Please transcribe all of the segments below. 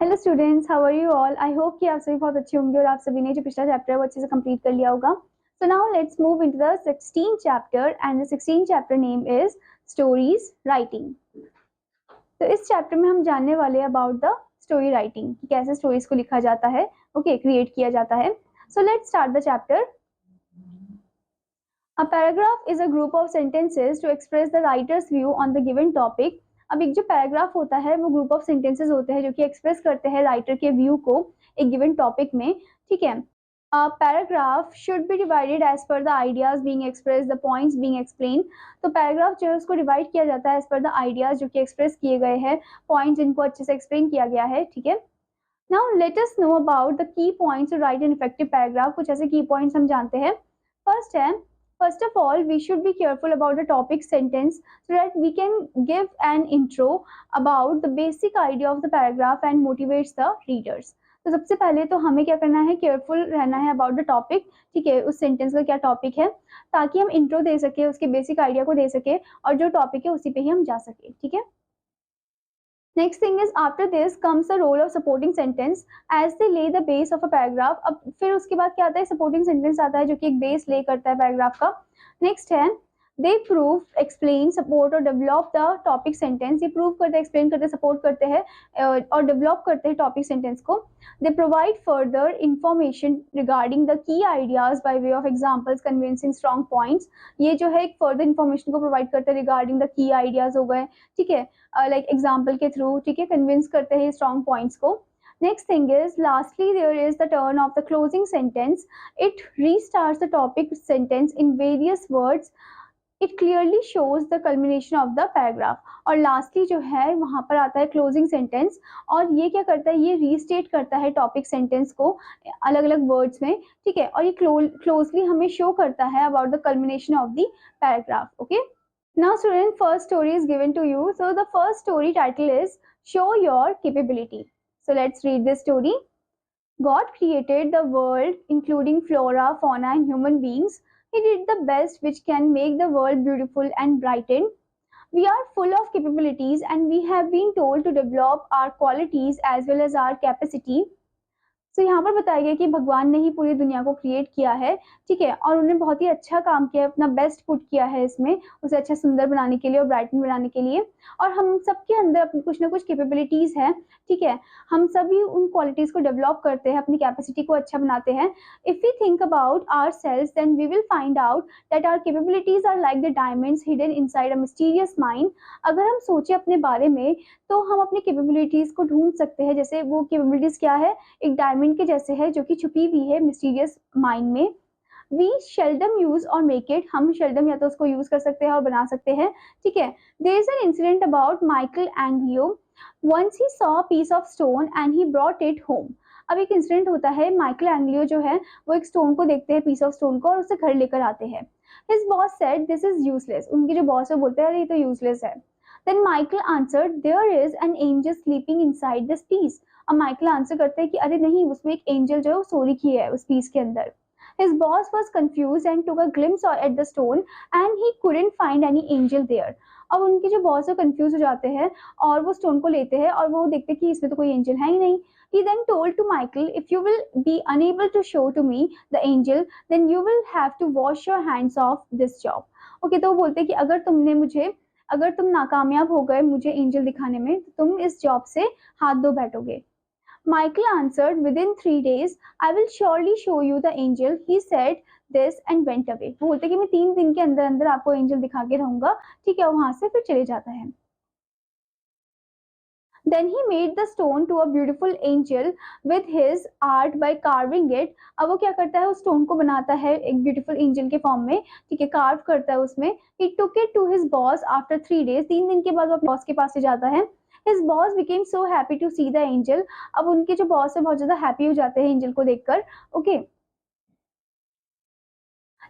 Hello students, how are you all. I hope कि आप सभी बहुत अच्छे होंगे और आप सभी ने जो पिछला चैप्टर है वो अच्छे से कंप्लीट कर लिया होगा। So now let's move into the 16th chapter and the 16th chapter name is stories writing. तो इस चैप्टर में हम जानने वाले हैं अबाउट द स्टोरी राइटिंग, कि कैसे स्टोरीज को लिखा जाता है, क्रिएट किया जाता है। So let's start the chapter. A paragraph is a group of sentences to express the writer's view on the given topic। अब एक जो पैराग्राफ होता है वो ग्रुप ऑफ सेंटेंसेस होते हैं जो कि एक्सप्रेस करते हैं राइटर के व्यू को एक गिवन टॉपिक में। ठीक है। Paragraph should be divided as per the ideas being express, the points being explain. तो पैराग्राफ जो है उसको डिवाइड किया जाता है एज पर द आइडियाज जो कि एक्सप्रेस किए गए हैं, पॉइंट्स जिनको अच्छे से एक्सप्लेन किया गया है। ठीक है। Now let us know about the key points to write an effective paragraph. कुछ ऐसे की पॉइंट्स हम जानते हैं। फर्स्ट है, first of all we should be careful about the topic sentence so that we can give an intro about the basic idea of the paragraph and motivates the readers। तो सबसे पहले तो हमें क्या करना है, केयरफुल रहना है अबाउट द टॉपिक। ठीक है, उस सेंटेंस का क्या टॉपिक है, ताकि हम इंट्रो दे सके, उसके बेसिक आइडिया को दे सके और जो टॉपिक है उसी पे ही हम जा सके। ठीक है। Next thing is after this comes the role of supporting sentence as they lay the base of a paragraph। अब फिर उसके बाद क्या आता है, supporting sentence आता है जो कि एक बेस ले करता है पैराग्राफ का। नेक्स्ट है they prove, explain, support और develop the topic sentence। ये prove करते हैं, explain करते हैं, support करते हैं और develop करते हैं topic sentence को। they provide further information regarding the key ideas by way of examples, convincing strong points। ये जो है एक further information को provide करते हैं regarding the key ideas हो गए। ठीक है, लाइक एग्जाम्पल के थ्रू। ठीक है, कन्विंस करते हैं स्ट्रॉन्ग पॉइंट्स को। Next thing is lastly there is the turn of the closing sentence. It restarts the topic sentence in various words. It clearly shows the culmination of the paragraph. और lastly जो है वहां पर आता है closing sentence, और ये क्या करता है, ये रीस्टेट करता है टॉपिक सेंटेंस को अलग अलग वर्ड्स में। ठीक है, और ये क्लोजली हमें शो करता है about the culmination of the paragraph. Okay. Now student, first story is given to you. So the first story title is Show Your Capability. So let's read this story. God created the world including flora, fauna and human beings. He did the best which can make the world beautiful and brightened. We are full of capabilities and we have been told to develop our qualities as well as our capacity। तो यहाँ पर बताया गया कि भगवान ने ही पूरी दुनिया को क्रिएट किया है। ठीक है, और उन्होंने बहुत ही अच्छा काम किया है, अपना बेस्ट पुट किया है इसमें, उसे अच्छा सुंदर बनाने के लिए और ब्राइटन बनाने के लिए। और हम सबके अंदर अपनी कुछ ना कुछ कैपेबिलिटीज है। ठीक है, हम सभी उन क्वालिटीज को डेवलप करते हैं, अपनी कैपेसिटी को अच्छा बनाते हैं। If we think about ourselves then we will find out that our capabilities are like the diamonds hidden inside a mysterious mind. अगर हम सोचे अपने बारे में तो हम अपनी कैपेबिलिटीज को ढूंढ सकते हैं। जैसे वो कैपेबिलिटीज क्या है, एक डायमंड के जैसे है जो कि छुपी हुई है मिस्टीरियस माइंड में। वी शेल्डम यूज और मेक इट, हम शेल्डम या तो उसको यूज कर सकते हैं और बना सकते हैं। ठीक है, there is an incident about Michael Angelo. Once he saw a piece of stone and he brought it home. अब एक इंसिडेंट होता है, माइकल एंग्लियो जो है वो एक स्टोन को देखते हैं, पीस ऑफ स्टोन को, और उसे घर लेकर आते हैं। His boss said this is useless. उनके जो बॉस है वो बोलते हैं ये तो यूजलेस है। Then Michael answered, there is an angel sleeping inside this piece। अब माइकल आंसर करते हैं कि अरे नहीं, उसमें एक एंजल जो है वो सो रखी है उस पीस के अंदर। His boss was confused and took a glimpse at the stone and he couldn't find any angel there। अब उनके जो बॉस है कंफ्यूज हो जाते हैं और वो स्टोन को लेते हैं और वो देखते हैं कि इसमें तो कोई एंजल है ही नहीं। He then told to Michael, if you will be unable to show to me the angel, then you will have to wash your hands off this job। Okay, तो वो बोलते हैं कि अगर तुम नाकामयाब हो गए मुझे एंजल दिखाने में तो तुम इस जॉब से हाथ धो बैठोगे। Michael answered, within 3 days, I will surely show you the angel। He said this and went away। वो बोलते कि मैं 3 दिन के अंदर अंदर आपको एंजल दिखा के रहूंगा। ठीक है, वहां से फिर चले जाता है। Then he made the stone to a beautiful angel with his art by carving it। अब वो क्या करता है, उस स्टोन को बनाता है एक ब्यूटीफुल एंजल के फॉर्म में। ठीक है, कार्व करता है उसमें। He took it to his boss after 3 days। 3 दिन के बाद वो अपने बॉस के पास से जाता है। His boss became so happy to see the angel। अब उनके जो बॉस है बहुत ज्यादा हैप्पी हो जाते हैं एंजल को देखकर। Okay,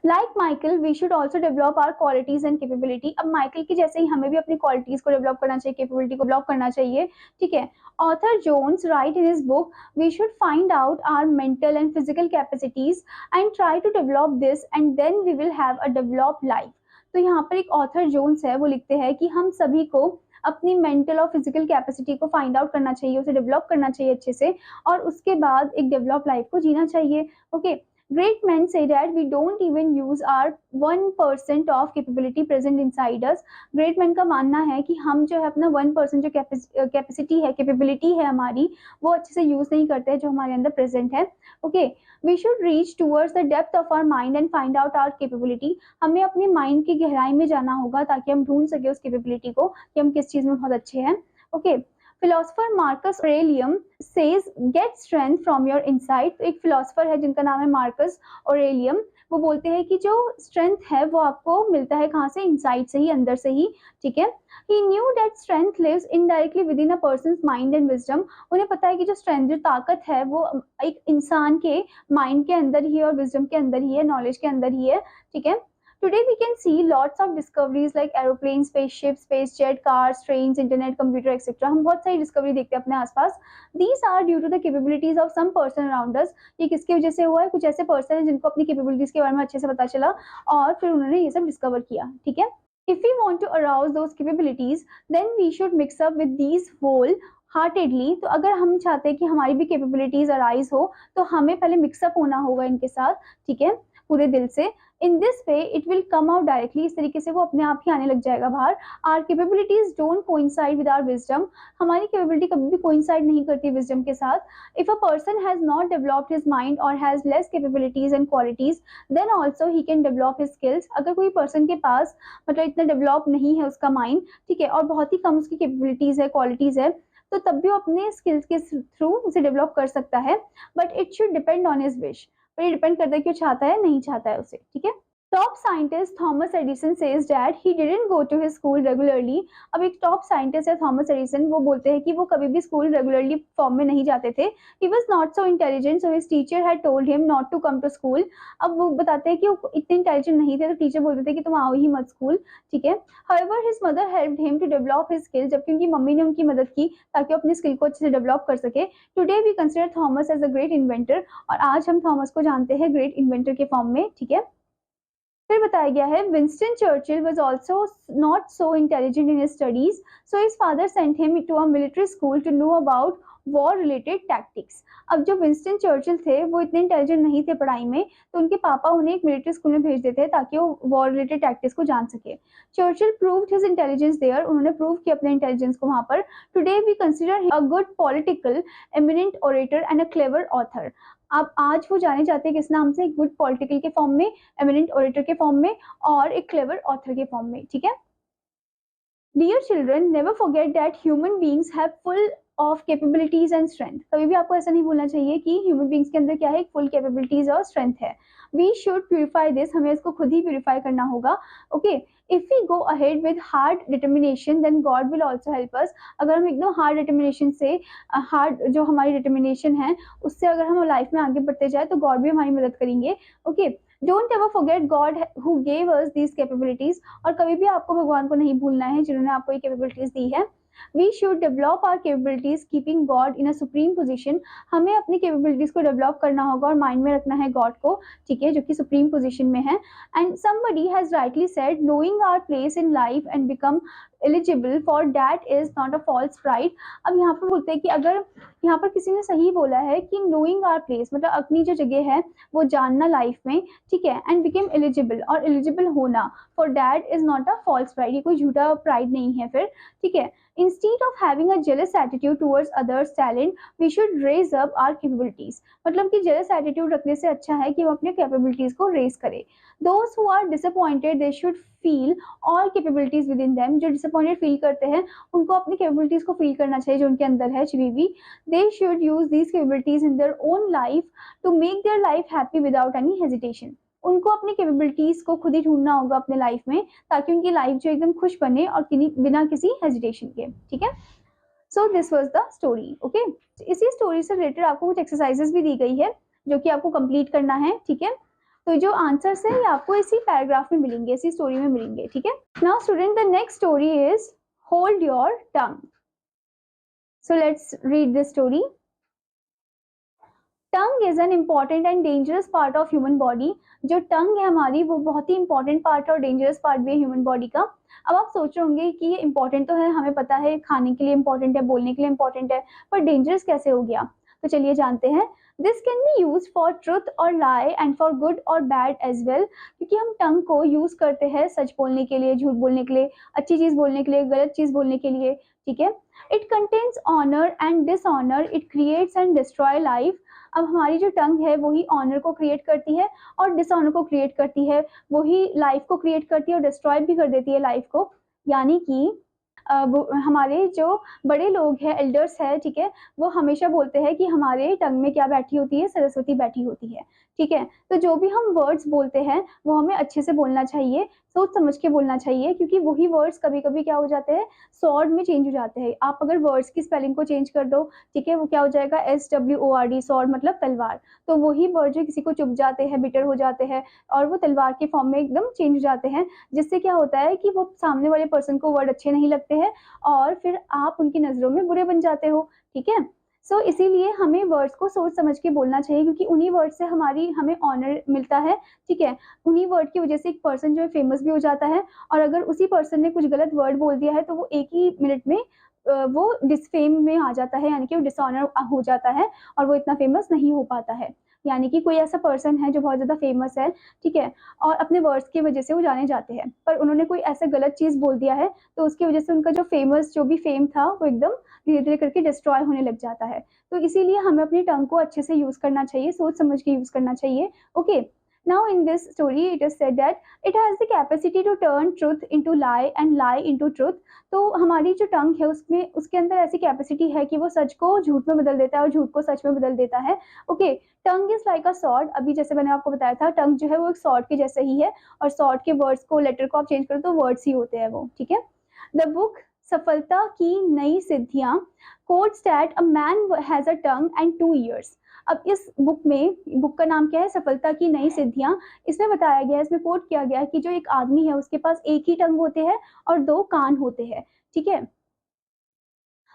like Michael we should also develop our qualities and capability. अब माइकल की जैसे ही हमें भी अपनी क्वालिटीज को डेवलप करना चाहिए, कैपेबिलिटी को डेवलप करना चाहिए। ठीक है, author Jones write in his book, we should find out our mental and physical capacities and try to develop this and then we will have a develop life. तो यहाँ पर एक ऑथर जोन्स है वो लिखते हैं कि हम सभी को अपनी मेंटल और फिजिकल कैपेसिटी को फाइंड आउट करना चाहिए, उसे डेवलप करना चाहिए अच्छे से, और उसके बाद एक डेवलप लाइफ को जीना चाहिए। Okay, great men say that we don't even use our 1% of capability present inside us। Great man का मानना है कि हम जो है अपना 1% जो कैपेसिटी है, कैपेबिलिटी है हमारी, वो अच्छे से यूज नहीं करते जो हमारे अंदर प्रेजेंट है। Okay, we should reach towards the depth of our mind and find out our capability. हमें अपने माइंड की गहराई में जाना होगा ताकि हम ढूंढ सके उस कैपेबिलिटी को कि हम किस चीज में बहुत अच्छे हैं। Okay, philosopher Marcus Aurelius says get strength from your inside. तो एक फिलोसफर है जिनका नाम है मार्कस ऑरेलियम, वो बोलते हैं कि जो स्ट्रेंथ है वो आपको मिलता है कहाँ से, इनसाइड से ही, अंदर से ही। ठीक है, he knew that strength lives indirectly within a person's mind and wisdom. उन्हें पता है कि जो स्ट्रेंथ, जो ताकत है, वो एक इंसान के माइंड के अंदर ही है और विजडम के अंदर ही है, नॉलेज के अंदर ही है। ठीक है, today we can see lots of discoveries like aeroplanes, spaceships, space jet, cars, trains, internet, computer, etc। हम बहुत सारी डिस्कवरी देखते हैं अपने आसपास। These are due to the capabilities of some person around us। ये किसकी वजह से हुआ है? कुछ ऐसे पर्सन हैं जिनको अपनी कैपेबिलिटीज के बारे में अच्छे से पता चला और फिर उन्होंने ये सब डिस्कवर किया। ठीक है, if we want to arouse those capabilities then we should mix up with these whole heartedly. तो अगर हम चाहते हैं कि हमारी भी कैपेबिलिटीज अराइज हो तो हमें पहले मिक्सअप होना होगा इनके साथ। ठीक है, पूरे दिल से। इन this way it will come out directly, इस तरीके से वो अपने आप ही आने लग जाएगा बाहर। Our capabilities don't coincide with our wisdom. हमारी कैपेबिलिटी कभी भी कोइंसाइड नहीं करती विजडम के साथ। If a person has not developed his mind और has less capabilities and qualities then also he can develop his skills. अगर कोई पर्सन के पास मतलब इतना डेवलप नहीं है उसका माइंड, ठीक है, और बहुत ही कम उसकी कैपेबिलिटीज है, क्वालिटीज है, तो तब भी वो अपने स्किल्स के थ्रू उसे डेवलप कर सकता है। But it should depend on his wish, पर ये डिपेंड करता है कि वो चाहता है नहीं चाहता है उसे। ठीक है, top scientist Thomas Edison says that he didn't go to his school regularly. अब एक टॉप साइंटिस्ट है थॉमस एडिसन, वो बोलते हैं कि वो कभी भी स्कूल रेगुलरली फॉर्म में नहीं जाते थे। He was not so intelligent so his teacher had told him not to come to school. अब वो बताते हैं कि वो इतने इंटेलिजेंट नहीं थे तो टीचर बोलते थे कि तुम आओ ही मत स्कूल। ठीक है, however his mother helped him to develop his skill, जबकि उनकी मम्मी ने उनकी मदद की ताकि वो अपनी स्किल को अच्छे से डेवलप कर सके। Today we consider Thomas as a great inventor, और आज हम थॉमस को जानते हैं ग्रेट इन्वेंटर के फॉर्म में। ठीक है, फिर बताया गया है Winston Churchill was also not so intelligent in his studies so his father sent him to a military school to know about war related tactics. अब जो विंस्टन चर्चिल थे वो इतने इंटेलिजेंट नहीं थे पढ़ाई में, तो उनके पापा उन्हें एक मिलिट्री स्कूल में भेज देते ताकि वो वॉर रिलेटेड टैक्टिक्स को जान सके। Churchill proved his intelligence there, उन्होंने प्रूव किया अपने इंटेलिजेंस को वहां पर। Today we consider a good political, eminent orator and a clever author. अब आज वो जाने जाते हैं किस नाम से? गुड पॉलिटिकल के फॉर्म में, एमिनेंट ओरेटर के फॉर्म में, और एक क्लेवर ऑथर के फॉर्म में। ठीक है, dear children never forget that human beings have full of capabilities and strength. कभी भी आपको ऐसा नहीं भूलना चाहिए कि ह्यूमन बींग्स के अंदर क्या है, फुल कैपेबिलिटीज और स्ट्रेंथ है। वी शुड प्यूरिफाई दिस, हमें इसको खुद ही प्यूरिफाई करना होगा। Okay, if we go ahead with hard determination then God will also help us. अगर हम एकदम हार्ड डिटर्मिनेशन से, हार्ड जो हमारी डिटर्मिनेशन है उससे अगर हम लाइफ में आगे बढ़ते जाए तो गॉड भी हमारी मदद करेंगे। Okay, don't ever forget God who gave us these capabilities, और कभी भी आपको भगवान को नहीं भूलना है जिन्होंने आपको ये कैपेबिलिटीज दी है। We should develop our capabilities keeping God in a supreme position. हमें अपनी कैपेबिलिटीज को डेवलप करना होगा और माइंड में रखना है गॉड को, ठीक है, जो कि सुप्रीम पोजीशन में है। And somebody has rightly said knowing our place in life and become eligible for that is not a false pride। अब यहाँ पर बोलते हैं कि अगर यहाँ पर किसी ने सही बोला है कि knowing our place मतलब अपनी जो जगह है वो जानना लाइफ में, ठीक है, and became eligible, और eligible होना, for that is not a false pride, ये कोई झूठा प्राइड नहीं है फिर। ठीक है, instead of having a jealous attitude towards others talent we should raise up our capabilities। मतलब कि jealous attitude रखने से अच्छा है कि हम अपने capabilities को raise करें। those who are disappointed they should feel all capabilities within them। जो disappointed feel करते हैं उनको अपनी capabilities को feel करना चाहिए जो उनके अंदर है छिपी हुई। they should use these capabilities in their own life to make their life happy without any hesitation। उनको अपनी कैपेबिलिटीज को खुद ही ढूंढना होगा अपने लाइफ में ताकि उनकी लाइफ जो एकदम खुश बने और बिना किसी हेजिटेशन के। ठीक है, so this was the story. Okay, इसी स्टोरी से रिलेटेड आपको कुछ एक्सरसाइजेस भी दी गई है जो कि आपको कंप्लीट करना है। ठीक है, तो जो आंसर्स है ये आपको इसी पैराग्राफ में मिलेंगे, इसी स्टोरी में मिलेंगे। ठीक है, now student the next story is hold your tongue. So let's read this story. Tongue is an important and dangerous part of human body. जो टंग है हमारी वो बहुत ही इंपॉर्टेंट पार्ट है और डेंजरस पार्ट भी है ह्यूमन बॉडी का। अब आप सोच रहे होंगे कि ये इंपॉर्टेंट तो है, हमें पता है खाने के लिए इंपॉर्टेंट है, बोलने के लिए इंपॉर्टेंट है, पर डेंजरस कैसे हो गया? तो चलिए जानते हैं। This can be use for truth और लाई एंड फॉर गुड और बैड एज वेल। क्योंकि हम टंग को यूज करते हैं सच बोलने के लिए, झूठ बोलने के लिए, अच्छी चीज बोलने के लिए, गलत चीज बोलने के लिए। ठीक है। It contains honour and dishonour, it creates and destroy life. अब हमारी जो टंग है वही ऑनर को क्रिएट करती है और डिसऑनर को क्रिएट करती है, वही लाइफ को क्रिएट करती है और डिस्ट्रॉय भी कर देती है लाइफ को। यानी कि हमारे जो बड़े लोग हैं, एल्डर्स है, ठीक है, वो हमेशा बोलते हैं कि हमारे टंग में क्या बैठी होती है? सरस्वती बैठी होती है। ठीक है। तो जो भी हम वर्ड्स बोलते हैं वो हमें अच्छे से बोलना चाहिए, सोच समझ के बोलना चाहिए, क्योंकि वही वर्ड्स कभी कभी क्या हो जाते हैं, सॉर्ड में चेंज हो जाते हैं। आप अगर वर्ड्स की स्पेलिंग को चेंज कर दो, ठीक है, वो क्या हो जाएगा? SWORD, सॉर्ड मतलब तलवार। तो वही वर्ड जो किसी को चुभ जाते हैं, बिटर हो जाते हैं और वो तलवार के फॉर्म में एकदम चेंज हो जाते हैं, जिससे क्या होता है कि वो सामने वाले पर्सन को वर्ड अच्छे नहीं लगते हैं और फिर आप उनकी नजरों में बुरे बन जाते हो। ठीक है। इसीलिए हमें वर्ड्स को सोच समझ के बोलना चाहिए, क्योंकि उन्हीं वर्ड से हमें ऑनर मिलता है। ठीक है। उन्हीं वर्ड की वजह से एक पर्सन जो है फेमस भी हो जाता है, और अगर उसी पर्सन ने कुछ गलत वर्ड बोल दिया है तो वो एक ही मिनट में वो डिसफेम में आ जाता है, यानी कि वो डिसऑनर हो जाता है और वो इतना फेमस नहीं हो पाता है। यानी कि कोई ऐसा पर्सन है जो बहुत ज्यादा फेमस है, ठीक है, और अपने वर्ड्स की वजह से वो जाने जाते हैं, पर उन्होंने कोई ऐसा गलत चीज बोल दिया है तो उसकी वजह से उनका जो भी फेम था वो एकदम धीरे धीरे करके डिस्ट्रॉय होने लग जाता है। तो इसीलिए हमें अपनी टंग को अच्छे से यूज करना चाहिए, सोच समझ के यूज करना चाहिए। Okay. Now in this story it is said that it has the capacity to turn truth into lie and lie into truth। तो हमारी जो टंग है उसमें, उसके अंदर ऐसी कैपेसिटी है कि वो सच को झूठ में बदल देता है और झूठ को सच में बदल देता है। Okay. Tongue is like a sword. अभी जैसे मैंने आपको बताया था, टंग जो है वो एक सॉर्ड के जैसे ही है, और सॉर्ड के वर्ड्स को, लेटर को आप चेंज करो तो वर्ड्स ही होते हैं वो। ठीक है। द बुक सफलता की नई सिद्धियां quotes that a man has a tongue and 2 ears। अब इस बुक का नाम क्या है? सफलता की नई सिद्धियां। इसमें बताया गया है, इसमें कोट किया गया है कि जो एक आदमी है उसके पास एक ही टंग होते हैं और 2 कान होते हैं। ठीक है।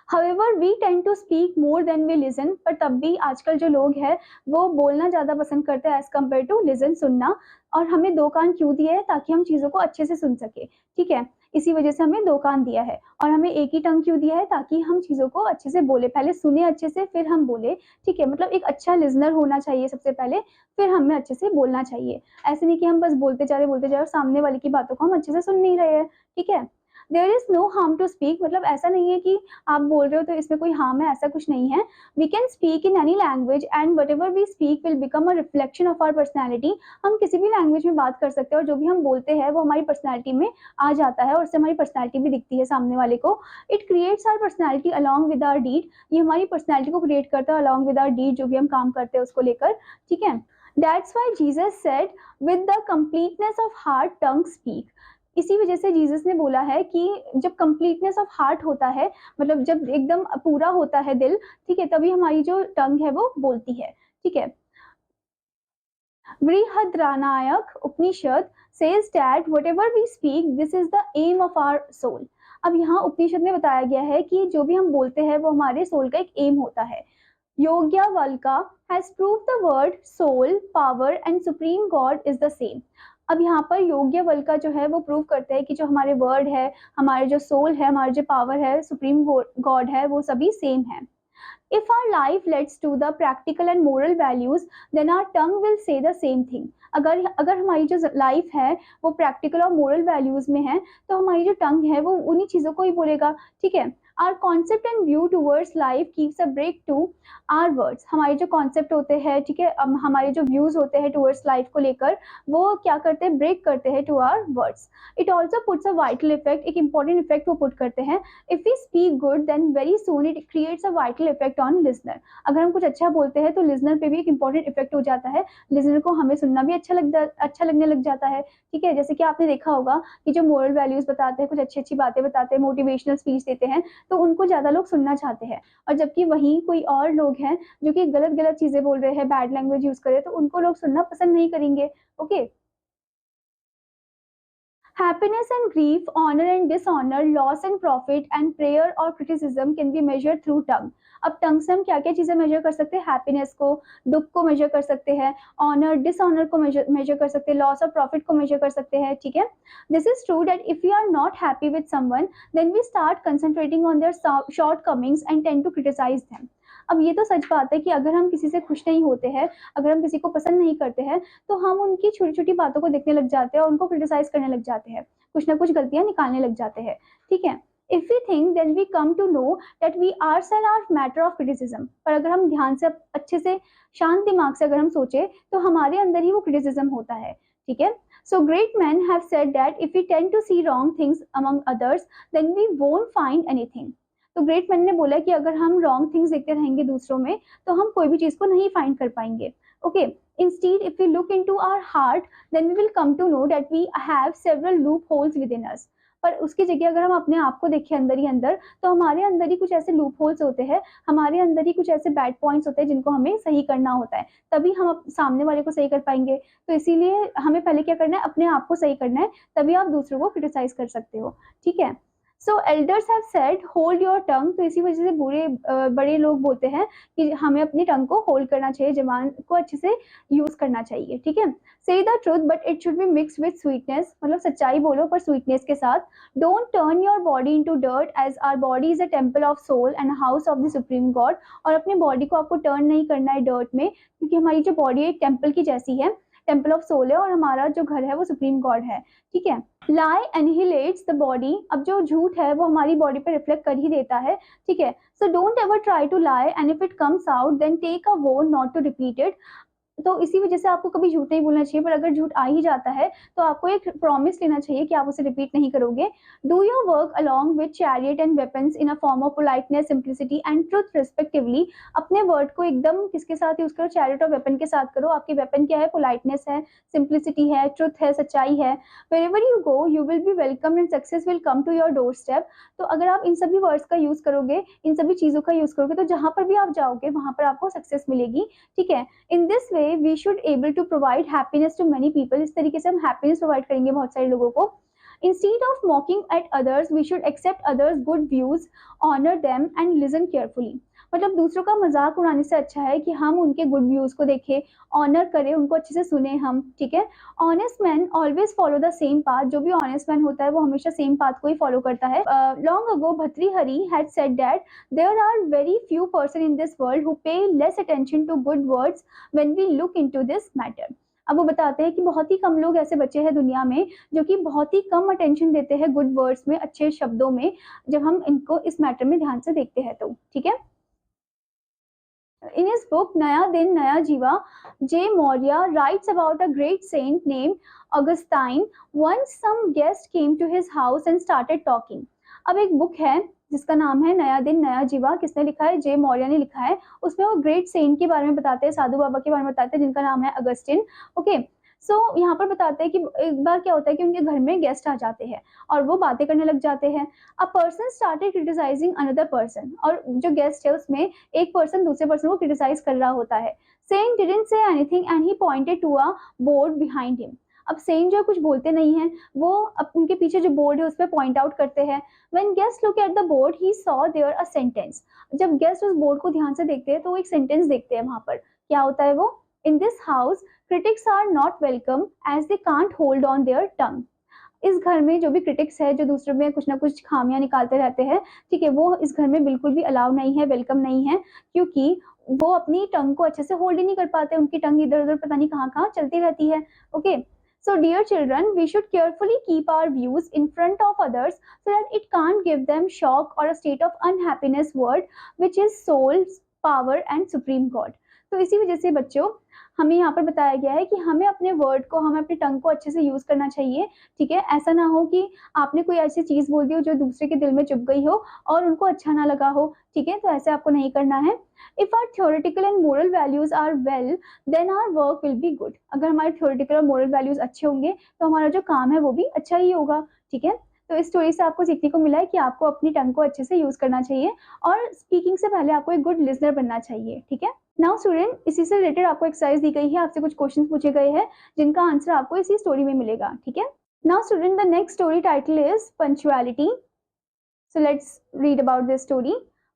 However, we tend to speak more than we listen। पर तब भी आजकल जो लोग हैं वो बोलना ज्यादा पसंद करते हैं एज कम्पेयर टू लिसन, सुनना। और हमें 2 कान क्यों दिए हैं? ताकि हम चीजों को अच्छे से सुन सके। ठीक है। इसी वजह से हमें 2 कान दिया है। और हमें एक ही टंग क्यों दिया है? ताकि हम चीजों को अच्छे से बोले, पहले सुने अच्छे से फिर हम बोले। ठीक है। मतलब एक अच्छा लिजनर होना चाहिए सबसे पहले, फिर हमें अच्छे से बोलना चाहिए। ऐसे नहीं कि हम बस बोलते जा रहे और सामने वाले की बातों को हम अच्छे से सुन नहीं रहे हैं। ठीक है। There is no harm to speak. मतलब ऐसा नहीं है कि आप बोल रहे हो तो इसमें कोई हार्म है, ऐसा कुछ नहीं है। We can speak in any language and whatever we speak will become a reflection of our personality. हम किसी भी लैंग्वेज में बात कर सकते हैं और जो भी हम बोलते हैं वो हमारी पर्सनैलिटी में आ जाता है और उससे हमारी पर्सनैलिटी भी दिखती है सामने वाले को। It creates our personality along with our deed. ये हमारी पर्सनैलिटी को क्रिएट करता है अलॉन्ग विद आवर डीड, जो भी हम काम करते हैं उसको लेकर। ठीक है। That's why Jesus said with the completeness of heart tongue speak. इसी वजह से जीसस ने बोला है कि जब कंप्लीटनेस ऑफ हार्ट होता है, मतलब जब एकदम पूरा होता है दिल, ठीक है, तभी हमारी जो टंग है वो बोलती है। ठीक है। बृहद्रानायक उपनिषद says that whatever we speak this is the aim of our soul। अब यहाँ उपनिषद में बताया गया है कि जो भी हम बोलते हैं वो हमारे सोल का एक एम होता है। योग्यावल्का has proved the word soul power and supreme god is the same। अब यहाँ पर योग्यवल्का जो है वो प्रूव करते हैं कि जो हमारे वर्ड है, हमारे जो सोल है, हमारे जो पावर है, सुप्रीम गॉड है, वो सभी सेम है। If our life leads to the practical and moral values, then our tongue will say the same thing। अगर अगर हमारी जो लाइफ है वो प्रैक्टिकल और मोरल वैल्यूज में है तो हमारी जो टंग है वो उन्हीं चीजों को ही बोलेगा। ठीक है। Our concept and view towards life keeps a brake to our words. हमारे जो कॉन्सेप्ट होते हैं, ठीक है, हमारे जो व्यूज होते हैं टूवर्ड्स लाइफ को लेकर, वो क्या करते हैं? ब्रेक करते हैं to our words. It also puts a vital effect. एक इंपॉर्टेंट इफेक्ट वो पुट करते हैं। If we speak good then very soon it creates a vital effect on listener. अगर हम कुछ अच्छा बोलते हैं तो लिसनर पे भी एक इंपॉर्टेंट इफेक्ट हो जाता है, लिसनर को हमें सुनना भी अच्छा लगने लग जाता है। ठीक है। जैसे कि आपने देखा होगा कि जो मोरल वैल्यूज बताते हैं, कुछ अच्छी अच्छी बातें बताते हैं, मोटिवेशनल स्पीच देते हैं, तो उनको ज्यादा लोग सुनना चाहते हैं। और जबकि वहीं कोई और लोग हैं जो कि गलत गलत चीजें बोल रहे हैं, बैड लैंग्वेज यूज कर रहे हैं, तो उनको लोग सुनना पसंद नहीं करेंगे। Okay. Happiness and grief, honor and dishonor, loss and profit, and prayer or criticism can be measured through tongue. अब टंग से हम क्या क्या चीजें मेजर कर सकते हैं? हैप्पीनेस को, दुख को मेजर कर सकते हैं, ऑनर डिसऑनर को मेजर कर सकते हैं, लॉस और प्रॉफिट को मेजर कर सकते हैं, ठीक है। This is true that if we are not happy with someone then we start concentrating on their shortcomings and tend to criticise them. अब ये तो सच बात है कि अगर हम किसी से खुश नहीं होते हैं, अगर हम किसी को पसंद नहीं करते हैं, तो हम उनकी छोटी छोटी बातों को देखने लग जाते हैं और उनको क्रिटिसाइज करने लग जाते हैं, कुछ ना कुछ गलतियां निकालने लग जाते हैं, ठीक है। If we think then we come to know that we our self are matter of criticism. पर अगर हम ध्यान से अच्छे से शांत दिमाग से अगर हम सोचे तो हमारे अंदर ही वो क्रिटिसिज्म होता है, ठीक है। So great men have said that if we tend to see wrong things among others, then we won't find anything. तो ग्रेट मैन ने बोला कि अगर हम रॉन्ग थिंग्स देखते रहेंगे दूसरों में तो हम कोई भी चीज को नहीं फाइंड कर पाएंगे, okay. Instead if we look into our heart then we will come to know that we have several loopholes within us. पर उसकी जगह अगर हम अपने आप को देखें अंदर ही अंदर, तो हमारे अंदर ही कुछ ऐसे लूप होल्स होते हैं, हमारे अंदर ही कुछ ऐसे बैड पॉइंट्स होते हैं जिनको हमें सही करना होता है, तभी हम सामने वाले को सही कर पाएंगे। तो इसीलिए हमें पहले क्या करना है? अपने आप को सही करना है, तभी आप दूसरों को क्रिटिसाइज कर सकते हो, ठीक है। So elders have said hold your tongue. तो इसी वजह से बड़े लोग बोलते हैं कि हमें अपनी टंग को होल्ड करना चाहिए, जबान को अच्छे से यूज करना चाहिए, ठीक है। Say the truth but it should be mix with sweetness, मतलब सच्चाई बोलो पर स्वीटनेस के साथ। Don't turn your body into dirt as our body is a temple of soul and house of the supreme God. और अपनी body को आपको टर्न नहीं करना है डर्ट में, क्योंकि हमारी जो बॉडी है एक टेम्पल की जैसी है, टेम्पल ऑफ सोल है, और हमारा जो घर है वो सुप्रीम गॉड है, ठीक है। लाई एनहिलेट्स द बॉडी। अब जो झूठ है वो हमारी बॉडी पे रिफ्लेक्ट कर ही देता है, ठीक है। So don't ever try to lie and if it comes out then take a vow not to repeat it. तो इसी वजह से आपको कभी झूठ नहीं बोलना चाहिए, पर अगर झूठ आ ही जाता है तो आपको एक प्रॉमिस लेना चाहिए कि आप उसे रिपीट नहीं करोगे। Do your work along with chariot and weapons in a form of politeness, simplicity and truth respectively. अपने वर्ड को एकदम किसके साथ यूज करो? चैरियट और वेपन के साथ करो। आपके वेपन क्या है? पोलाइटनेस है, सिंप्लिसिटी है, ट्रुथ है, सच्चाई है। Wherever you go you will be welcome and success will come to your doorstep. तो अगर आप इन सभी वर्ड्स का यूज करोगे, इन सभी चीजों का यूज करोगे, तो जहां पर भी आप जाओगे वहां पर आपको सक्सेस मिलेगी, ठीक है। In this way we should able to provide happiness to many people. इस तरीके से हम हैप्पीनेस प्रोवाइड करेंगे बहुत सारे लोगों को। Instead of mocking at others, we should accept others' good views, honor them and listen carefully. मतलब दूसरों का मजाक उड़ाने से अच्छा है कि हम उनके गुड व्यूज को देखें, ऑनर करें, उनको अच्छे से सुने हम, ठीक है। Honest man always follow the same path. जो भी ऑनेस्ट मैन होता है वो हमेशा सेम पाथ को ही फॉलो करता है। Long ago Bhartrihari had said that there are very few person in this world who pay less attention to good words when we look into this matter. अब वो बताते हैं कि बहुत ही कम लोग ऐसे बचे हैं दुनिया में जो कि बहुत ही कम अटेंशन देते हैं गुड वर्ड्स में, अच्छे शब्दों में, जब हम इनको इस मैटर में ध्यान से देखते हैं तो, ठीक है। In his book Naya Din Naya Jiva, J. Maurya writes about a great saint named Augustine. Once some guest came to his house and started talking. अब एक बुक है जिसका नाम है नया दिन नया जीवा। किसने लिखा है? जे मौर्य ने लिखा है। उसमें वो ग्रेट सेंट के बारे में बताते हैं, साधु बाबा के बारे में बताते हैं, जिनका नाम है अगस्टिन, ओके। सो यहाँ पर बताते हैं कि एक बार क्या होता है कि उनके घर में गेस्ट आ जाते हैं और वो बातें करने लग जाते हैं। A person started criticizing another person, और जो गेस्ट है उसमें एक पर्सन दूसरे पर्सन को क्रिटिसाइज कर रहा होता है। Saint didn't say anything and he pointed to a board behind him. अब सेंट जो कुछ बोलते नहीं है, वो उनके पीछे जो बोर्ड है उस पर पॉइंट आउट करते हैं। When guest look at the board he saw there a sentence. जब गेस्ट उस बोर्ड को ध्यान से देखते हैं तो वो एक सेंटेंस देखते हैं। वहां पर क्या होता है वो? In this house critics are not welcome as they can't hold on their tongue. इस घर में जो भी क्रिटिक्स है, जो दूसरों में कुछ ना कुछ खामियां निकालते रहते हैं, ठीक है, वो इस घर में बिल्कुल भी अलाउ नहीं है, वेलकम नहीं है, क्योंकि वो अपनी टंग को अच्छे से होल्ड ही नहीं कर पाते। उनकी टंग इधर उधर पता नहीं कहाँ कहाँ चलती रहती है, okay. So dear children, we should carefully keep our views in front of others so that it can't give them shock or a state of unhappiness word which is soul's power and supreme God. तो इसी वजह से बच्चों हमें यहाँ पर बताया गया है कि हमें अपने वर्ड को, हमें अपनी टंग को अच्छे से यूज करना चाहिए, ठीक है। ऐसा ना हो कि आपने कोई ऐसी चीज बोल दी हो जो दूसरे के दिल में चुभ गई हो और उनको अच्छा ना लगा हो, ठीक है। तो ऐसे आपको नहीं करना है। If our theoretical and moral values are well then our work will be good. अगर हमारे थ्योरेटिकल और मोरल वैल्यूज अच्छे होंगे तो हमारा जो काम है वो भी अच्छा ही होगा, ठीक है। तो इस स्टोरी से आपको सीखने को मिला है कि आपको अपनी टंग को अच्छे से यूज करना चाहिए और स्पीकिंग से पहले आपको एक गुड लिसनर बनना चाहिए, ठीक है। नाउ स्टूडेंट, इसी से रिलेटेड आपको एक्सरसाइज दी गई है, आपसे कुछ क्वेश्चन पूछे गए हैं जिनका आंसर आपको इसी स्टोरी में मिलेगा, ठीक है। Now student, the next story title is Punctuality. So let's read about this story.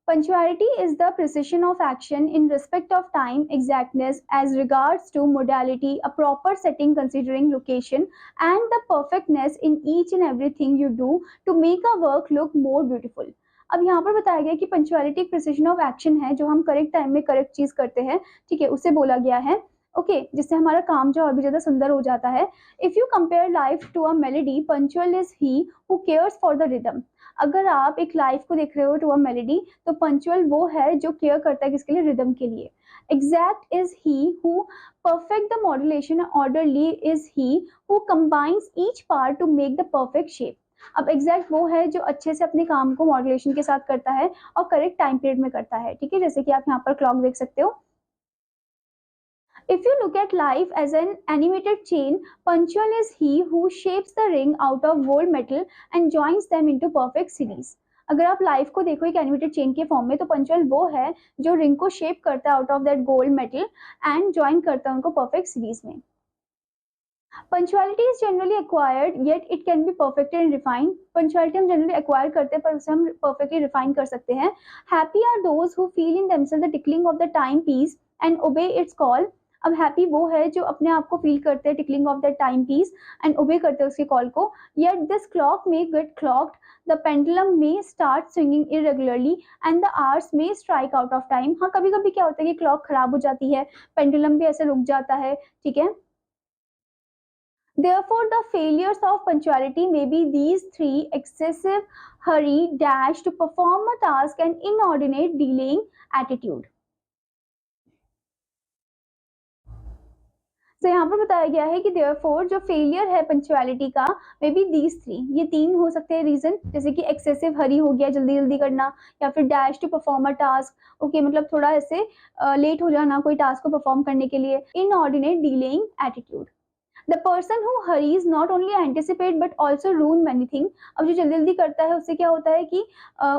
Punctuality is the precision of action in respect of time, exactness as regards to modality, a proper setting considering location, and the perfectness in each and everything you do to make a work look more beautiful. अब यहाँ पर बताया गया कि punctuality एक precision of action है, जो हम करेक्ट टाइम में करेक्ट चीज करते हैं, ठीक है, उससे बोला गया है, ओके, जिससे हमारा काम जो और भी ज्यादा सुंदर हो जाता है. If you compare life to a melody, punctual is he who cares for the rhythm. अगर आप एक लाइफ को देख रहे हो टू अ मेलेडी, तो पंचुअल वो है जो केयर करता है किसके लिए, रिदम के लिए. Exact is he who perfect the modulation, orderly is he who combines each part two make the perfect shape. अब एग्जैक्ट वो है जो अच्छे से अपने काम को मॉड्यूलेशन के साथ करता है और करेक्ट टाइम पीरियड में करता है, ठीक है, जैसे कि आप यहाँ पर क्लॉक देख सकते हो. If you look at life as an animated chain, punctual is he who shapes the ring out of gold metal and joins them into perfect series. अगर आप लाइफ को देखो एक एनिमेटेड चेन के फॉर्म में, तो पंचुअल वो है जो रिंग को शेप करता है out of that gold metal and join करता है उनको परफेक्ट सीरीज में. Punctuality is generally acquired yet it can be perfected and refined. Punctuality हम जनरली एक्वायर करते हैं पर उसे हम परफेक्टली रिफाइन कर सकते हैं. Happy are those who feel in themselves the tickling of the time piece and obey its call. अब हैप्पी वो है जो अपने आप को फील करते हैं tickling of the time piece and obey करते हैं उसके कॉल को. Yet this clock may get clocked, the pendulum may start swinging irregularly and the hours may strike out of time. हाँ, कभी कभी क्या होता है कि क्लॉक खराब हो जाती है, पेंडुलम भी ऐसे रुक जाता है, ठीक है. Therefore, the failures of punctuality may be these three: excessive hurry, dash to perform a task, and inordinate delaying attitude. तो यहाँ पर बताया गया है कि therefore जो फेलियर है पंक्चुअलिटी का, मे बी दीज थ्री, ये तीन हो सकते हैं रीजन, जैसे कि एक्सेसिव हरी हो गया, जल्दी जल्दी करना, या फिर dash to perform a task, okay, मतलब थोड़ा ऐसे लेट हो जाना कोई टास्क को परफॉर्म करने के लिए. Inordinate delaying attitude. The person who hurries not only anticipate but also ruin many things. अब जो जल्दी जल्दी करता है उससे क्या होता है कि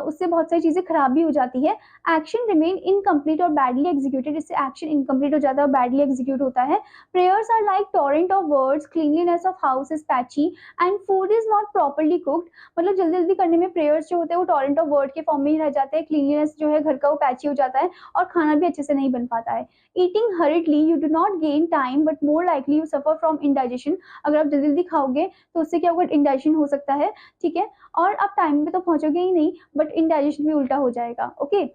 उससे बहुत सारी चीजें खराब भी हो जाती है. Action remain incomplete और badly executed, इससे action incomplete हो जाता है और badly execute होता है. Prayers are like torrent of words, cleanliness of house is patchy and food is not properly cooked. मतलब जल्दी जल्दी करने में prayers जो होते हैं वो torrent of word के फॉर्म में ही रह जाते हैं. Cleanliness जो है घर का वो patchy हो जाता है और खाना भी अच्छे से नहीं बन पाता है. Eating hurriedly you do not gain time but more likely you suffer from indigestion. अगर आप जल्दी जल्दी खाओगे तो उससे क्या होगा, इंडाइजेशन हो सकता है, ठीक है, और आप टाइम पे तो पहुंचोगे ही नहीं बट इंडाइजेशन भी उल्टा हो जाएगा. Okay.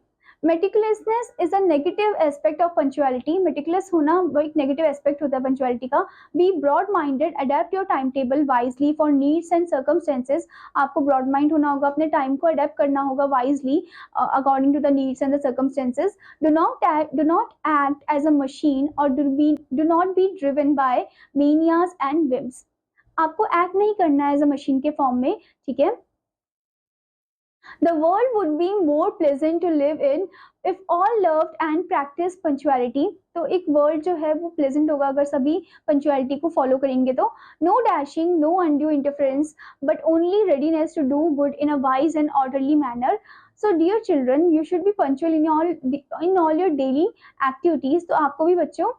Meticulousness is a negative aspect of punctuality. Meticulous होना वो एक नेगेटिव एस्पेक्ट होता है पंक्चुअलिटी का. Be broad minded, adapt your time table wisely for needs and circumstances. आपको ब्रॉड माइंड होना होगा, अपने टाइम को अडेप्ट करना होगा wisely according to the needs and the circumstances. Do not act as a machine or do not be driven by manias and whims. आपको act नहीं करना है एज अ मशीन के फॉर्म में, ठीक है. The world would be more pleasant to live in if all loved and practiced punctuality. तो एक वर्ल्ड जो है वो प्लेजेंट होगा अगर सभी पंक्चुअलिटी को फॉलो करेंगे तो. No dashing, no undue interference, but only readiness to do good in a wise and orderly manner. So dear children, you should be punctual in all your daily activities. तो आपको भी बच्चों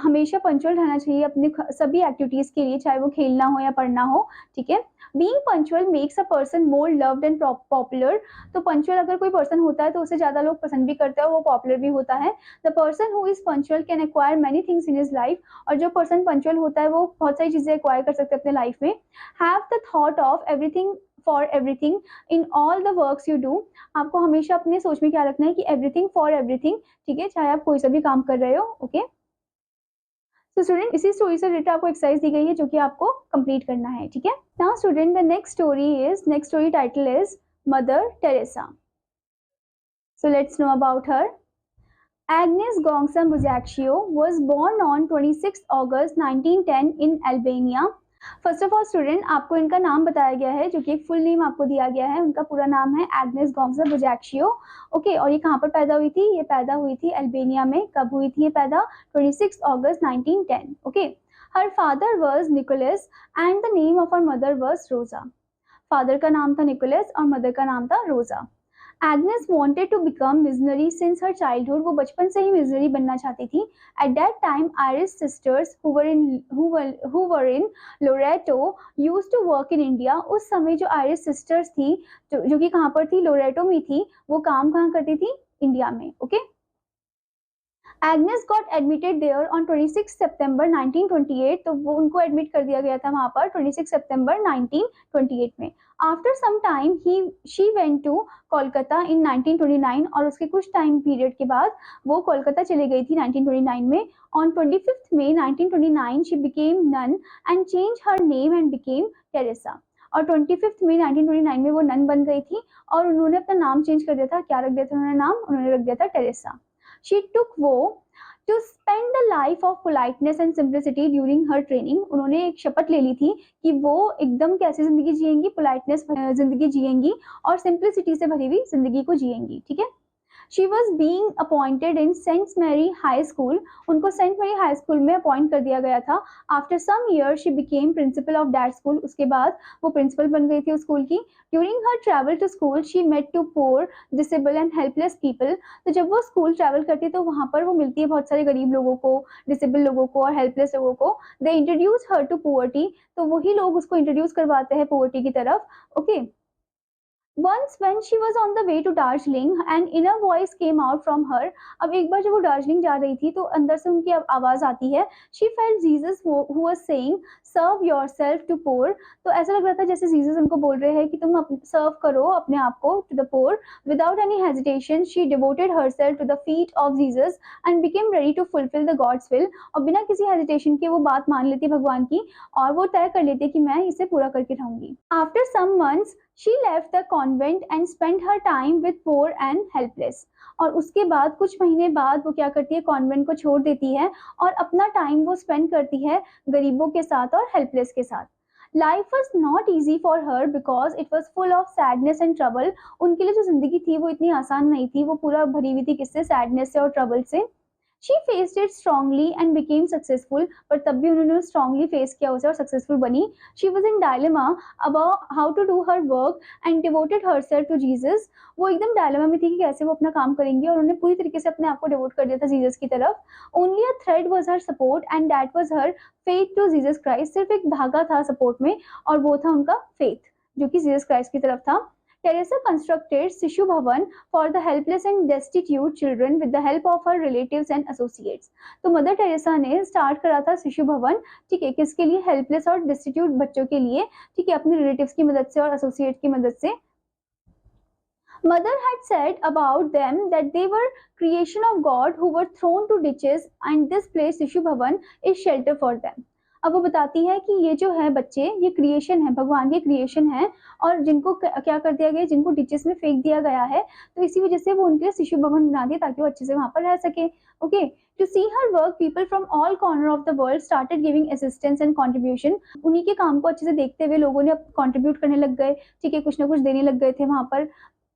हमेशा punctual रहना चाहिए अपने सभी एक्टिविटीज के लिए, चाहे वो खेलना हो या पढ़ना हो, ठीक है. Being punctual makes a person more loved and popular. तो पंक्चुअल अगर कोई पर्सन होता है तो उसे ज्यादा लोग पसंद भी करते हैं, वो पॉपुलर भी होता है. The person who is punctual can acquire many things in his life. और जो पर्सन पंक्चुअल होता है वो बहुत सारी चीजें एक्वायर कर सकते हैं अपने लाइफ में. Have the thought of everything for everything in all the works you do. आपको हमेशा अपने सोच में क्या रखना है कि everything for everything, ठीक है, चाहे आप कोई सा भी काम कर रहे हो, ओके. तो स्टूडेंट इसी स्टोरी से रिलेटेड आपको एक्सरसाइज दी गई है जो कि आपको कंप्लीट करना है, ठीक है. Now student the next story title is mother Teresa. So let's know about her. Agnes Gongsa Muzacchio was born on 26 August 1910 in Albania. First of all student आपको इनका नाम बताया गया है जो कि एक फुल नेम आपको दिया गया है. उनका पूरा नाम है एग्नेस गोंजा बुजैक्शियो, ओके. और ये कहाँ पर पैदा हुई थी, ये पैदा हुई थी अल्बेनिया में. कब हुई थी ये पैदा, 26 अगस्त 1910, okay. Her father was Nicholas and the name of her mother was Rosa. Father का नाम था निकोलस और मदर का नाम था Rosa. Agnes wanted to become missionary since her childhood, वो बचपन से ही मिशनरी बनना चाहती थी। At that time Irish sisters who were in Loreto used to work in India. उस समय जो आयरिश सिस्टर्स थी, जो कि कहाँ पर थी, लोरेटो में थी, वो काम कहाँ करती थी, इंडिया में। Okay, Agnes got admitted there on 26 सितंबर 1928, तो वो उनको एडमिट कर दिया गया था वहां पर 26 सितंबर 1928 में। After some time he she went to Kolkata in 1929, और उसके कुछ टाइम पीरियड के बाद वो कोलकाता चली गई थी 1929 में। On 25 May 1929 she became nun and change her name and became Teresa. और 25 मई 1929 में वो नन बन गई थी और उन्होंने अपना नाम चेंज कर दिया था। क्या रख दिया था उन्होंने नाम? उन्होंने रख दिया था Teresa. She took vow to spend the life of politeness and simplicity during her training. उन्होंने एक शपथ ले ली थी कि वो एकदम कैसी जिंदगी जिएंगी, पोलाइटनेस जिंदगी जिएंगी और सिंप्लिसिटी से भरी हुई जिंदगी को जिएंगी। ठीक है। She was being appointed in Saint Mary High School. उनको सेंट मैरी हाई स्कूल में अपॉइंट कर दिया गया था। After some years she became principal of that school. उसके बाद वो प्रिंसिपल बन गई थी उस स्कूल की। During her travel to school she met to poor, disabled and helpless people. तो जब वो स्कूल ट्रैवल करती है तो वहाँ पर वो मिलती है बहुत सारे गरीब लोगों को, डिसेबल लोगों को और हेल्पलेस लोगों को। They introduce her to poverty. तो वही लोग उसको इंट्रोड्यूस करवाते हैं पोवर्टी की तरफ। Okay, Once when she was on the way to Darjeeling, an inner voice came out from her. अब एक बार जब वो दार्जिलिंग जा रही थी तो अंदर से उनकी आवाज आती है। She felt Jesus who was saying, "Serve yourself to poor." तो ऐसा लग रहा था जैसे जीसस उनको बोल रहे हैं कि तुम सर्व करो अपने आप को to the poor. Without any hesitation, she devoted herself to the feet of Jesus and became ready to fulfill the God's will. और बिना किसी हेजिटेशन के वो बात मान लेती भगवान की और वो तय कर लेती कि मैं इसे पूरा करके रहूंगी। After some months, she left the convent and spent her time with poor and helpless. और उसके बाद कुछ महीने बाद वो क्या करती है, कॉन्वेंट को छोड़ देती है और अपना टाइम वो स्पेंड करती है गरीबों के साथ और हेल्पलेस के साथ। Life was not easy for her because it was full of sadness and trouble. उनके लिए जो जिंदगी थी वो इतनी आसान नहीं थी, वो पूरा भरी हुई थी किससे, सैडनेस से और ट्रबल से। She faced it strongly and became successful. पर तब भी उन्होंने strongly face किया उसे और successful बनी। She was in dilemma about how to do her work and devoted herself to Jesus. वो एकदम dilemma में थी कि कैसे वो अपना काम करेंगी और उन्होंने पूरी तरीके से अपने आप को devote कर दिया था जीसस की तरफ। Only a thread was her support and that was her faith to Jesus Christ. सिर्फ एक धागा था support में और वो था उनका faith जो कि जीसस क्राइस्ट की तरफ था। Teresa constructed Sishu Bhavan for the helpless and destitute children with the help of her relatives and associates. तो मदर टेरेसा ने स्टार्ट करा था शिशु भवन, ठीक है, किसके लिए, हेल्पलेस और डिस्टिट्यूट बच्चों के लिए, ठीक है, अपने रिलेटिव्स की मदद से और एसोसिएट की मदद से। Mother had said about them that they were creation of God who were thrown to ditches and this place Sishu Bhavan is shelter for them. अब वो बताती है कि ये जो है बच्चे, ये क्रिएशन है, भगवान के क्रिएशन है और जिनको क्या कर दिया गया, जिनको डिचेस में फेंक दिया गया है, तो इसी वजह से वो उनके लिए शिशु भवन बना दिया ताकि वो अच्छे से वहां पर रह सके। Okay, to see her work people from all corner of the world started giving assistance and contribution. उन्हीं के काम को अच्छे से देखते हुए लोगों ने कंट्रीब्यूट करने लग गए, ठीक है, कुछ ना कुछ देने लग गए थे वहां पर।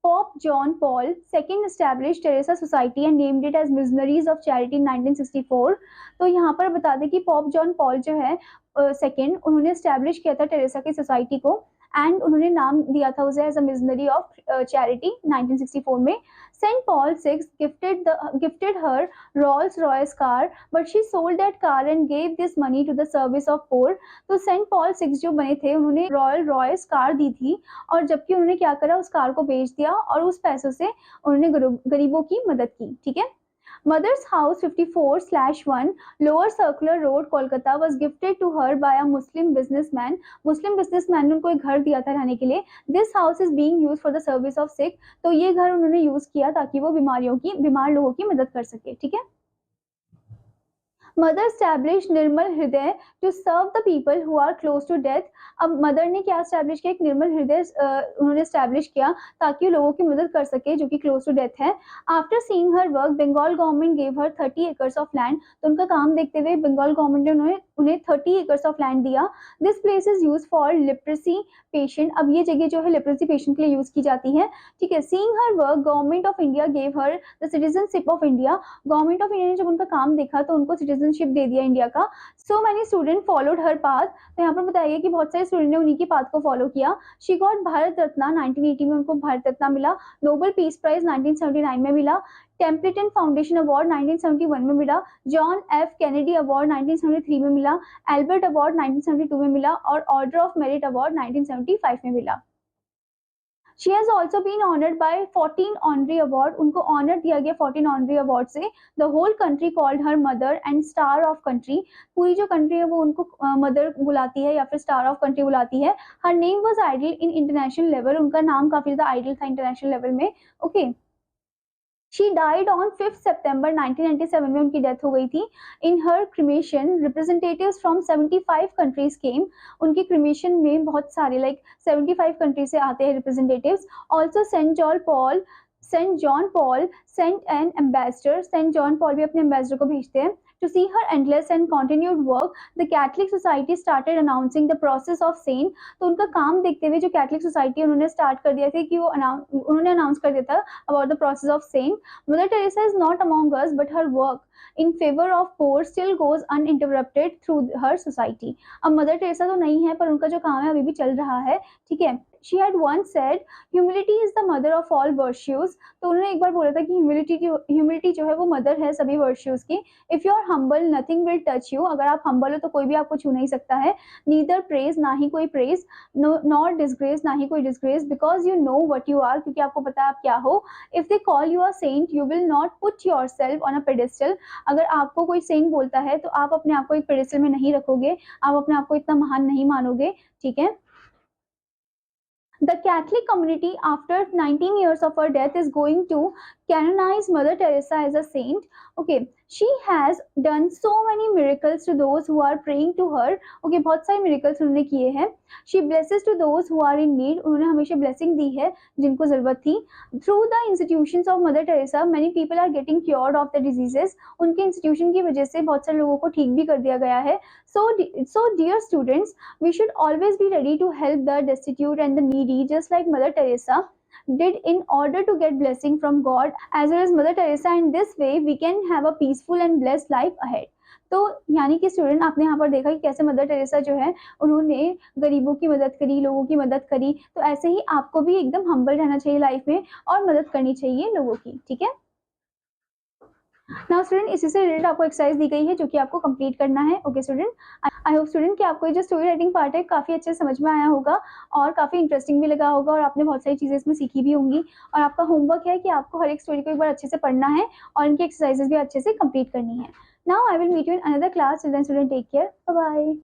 Pope John Paul II established Teresa Society and named it as Missionaries of Charity in 1964. तो यहाँ पर बता दें कि पॉप जॉन पॉल जो है सेकेंड, उन्होंने एस्टैब्लिश किया था टेरेसा की सोसाइटी को एंड उन्होंने नाम दिया था उसे as a missionary of charity 1964 में। Saint Paul VI gifted her Rolls Royce car, but she sold that car and gave this money to the service of poor. तो सेंट पॉल VI जो बने थे उन्होंने रॉयल रॉयस कार दी थी और जबकि उन्होंने क्या करा, उस कार को बेच दिया और उस पैसों से उन्होंने गरीबों की मदद की। ठीक है। Mother's House 54/1 Lower Circular Road Kolkata was gifted to her by a Muslim businessman. Muslim businessman ने उनको एक घर दिया था रहने के लिए। This house is being used for the service of sick. तो ये घर उन्होंने यूज किया ताकि वो बीमार लोगों की मदद कर सके। ठीक है। Mother established Nirmal Hriday to serve the people who are close to death. अब मदर ने क्या स्टैब्लिश किया, एक निर्मल हृदय उन्होंने स्टैब्लिश किया ताकि लोगों की मदद कर सके जो कि क्लोज टू डेथ है। After seeing her work Bengal government gave her 30 acres of land. तो उनका काम देखते हुए बंगाल गवर्नमेंट ने उन्हें 30 एकर्स ऑफ लैंड दिया। This place is use for leprosy patient. अब ये जगह जो है लिप्रेसी पेशेंट के लिए यूज की जाती है। ठीक है। Seeing her work government of India gave her the citizenship of India. Government of India ने जब उनका काम देखा तो उनको सिटीजनशिप सिटीजनशिप दे दिया इंडिया का। सो मैनी स्टूडेंट फॉलोड हर पाथ। तो यहाँ पर बताया गया कि बहुत सारे स्टूडेंट ने उन्हीं के पाथ को फॉलो किया। शी गॉट भारत रत्ना 1980 में उनको भारत रत्ना मिला। नोबेल पीस प्राइज 1979 में मिला। टेम्पलेटन फाउंडेशन अवार्ड 1971 में मिला। जॉन एफ कैनेडी अवार्ड 1973 में मिला। एल्बर्ट अवार्ड 1972 में मिला और ऑर्डर ऑफ मेरिट अवार्ड 1975 में मिला। She has also been honored by 14 honorary award. उनको honor दिया गया 14 honorary award से। The whole country called her mother and star of country. पूरी जो country है वो उनको mother बुलाती है या फिर star of country बुलाती है। Her name was idol in international level. उनका नाम काफी ज्यादा idol था international level में। Okay. She died on 5th September 1997 में उनकी डेथ हो गई थी। In her cremation, representatives from 75 countries came. उनकी cremation में बहुत सारे 75 countries से आते हैं representatives. Also Saint John Paul sent an ambassador. Saint John Paul भी अपने ambassador को भेजते हैं। To see her endless and continued work, the Catholic Society started announcing the process of saint. तो उनका काम देखते हुए जो कैथलिक सोसाइटी उन्होंने स्टार्ट कर दिया था कि वो उन्होंने अनाउंस कर दिया था about the process of saint. Mother Teresa is not among us, but her work in favor of poor still goes uninterrupted through her society. अब मदर टेरेसा तो नहीं है पर उनका जो काम है अभी भी चल रहा है, ठीक है। She had once said, humility is the mother of all virtues. तो उन्होंने एक बार बोला था कि humility जो है वो मदर है सभी virtues की। If you are humble, nothing will touch you. अगर आप humble हो तो कोई भी आपको छू नहीं सकता है। Neither praise, ना ही कोई praise, nor disgrace, ना ही कोई disgrace, because you know what you are, क्योंकि आपको पता है आप क्या हो। If they call you a saint, you will not put yourself on a pedestal. अगर आपको कोई saint बोलता है तो आप अपने आप को एक pedestal में नहीं रखोगे, आप अपने आप को इतना महान नहीं मानोगे, ठीक है। The Catholic community, after 19 years of her death, is going to canonize Mother Teresa as a saint. Okay, she has done so many miracles to those who are praying to her. Okay, बहुत सारे miracles उन्होंने किए हैं। She blesses to those who are in need. उन्होंने हमेशा blessing दी है जिनको जरूरत थी। Through the institutions of Mother Teresa, many people are getting cured of the diseases. उनके institution की वजह से बहुत सारे लोगों को ठीक भी कर दिया गया है। So dear students, we should always be ready to help the destitute and the needy, just like Mother Teresa did, in order to get blessing from God as well as Mother Teresa. In this way we can have a peaceful and blessed life ahead. तो यानी कि student आपने यहाँ पर देखा कि कैसे mother Teresa जो है उन्होंने गरीबों की मदद करी, लोगों की मदद करी। तो ऐसे ही आपको भी एकदम हम्बल रहना चाहिए लाइफ में और मदद करनी चाहिए लोगों की, ठीक है। नाउ स्टूडेंट इसी से रिलेटेड आपको एक्सरसाइज दी गई है जो कि आपको कंप्लीट करना है। Okay student, I hope student कि आपको ये जो स्टोरी राइटिंग पार्ट है काफ़ी अच्छे समझ में आया होगा और काफ़ी इंटरेस्टिंग भी लगा होगा और आपने बहुत सारी चीज़ें इसमें सीखी भी होंगी। और आपका होमवर्क है कि आपको हर एक स्टोरी को एक बार अच्छे से पढ़ना है और इनकी एक्सरसाइजेज भी अच्छे से कंप्लीट करनी है। Now I will meet you in another class. Till then student take care, bye bye.